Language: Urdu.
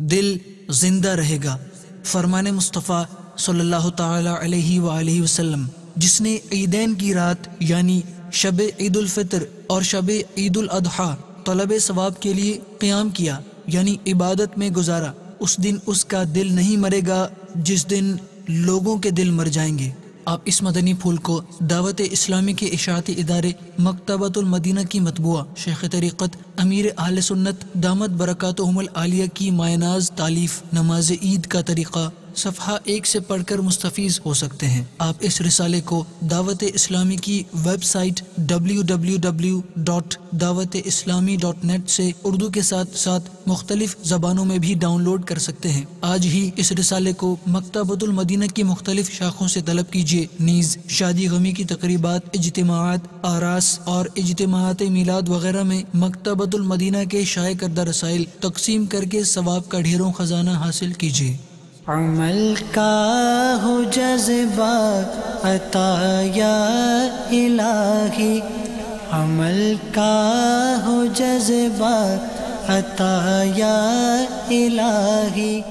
دل زندہ رہے گا۔ فرمان مصطفیٰ صلی اللہ تعالی علیہ وآلہ وسلم، جس نے عیدین کی رات یعنی شب عید الفطر اور شب عید الاضحیٰ طلب ثواب کے لیے قیام کیا یعنی عبادت میں گزارا، اس دن اس کا دل نہیں مرے گا جس دن لوگوں کے دل مر جائیں گے۔ آپ اس مدنی پھول کو دعوت اسلامی کے اشاعتی ادارے مکتبۃ المدینہ کی مطبوعہ شیخ طریقت امیر اہل سنت دامت برکاتہم العالیہ کی مایہ ناز تالیف نماز عید کا طریقہ صفحہ 1 سے پڑھ کر مستفیض ہو سکتے ہیں۔ آپ اس رسالے کو دعوت اسلامی کی ویب سائٹ www.dawateislami.net سے اردو کے ساتھ ساتھ مختلف زبانوں میں بھی ڈاؤن لوڈ کر سکتے ہیں۔ آج ہی اس رسالے کو مکتبۃ المدینہ کی مختلف شاخوں سے طلب کیجیے، نیز شادی غمی کی تقریبات، اجتماعات، آراس اور اجتماعات میلاد وغیرہ میں مکتبۃ المدینہ کے شائع کردہ رسائل تقسیم کر کے ثواب کا ڈھیروں خزانہ حاصل کیجیے۔ عمل کا ہو جذبہ عطا یا الہی، عمل کا ہو جذبہ عطا یا الہی۔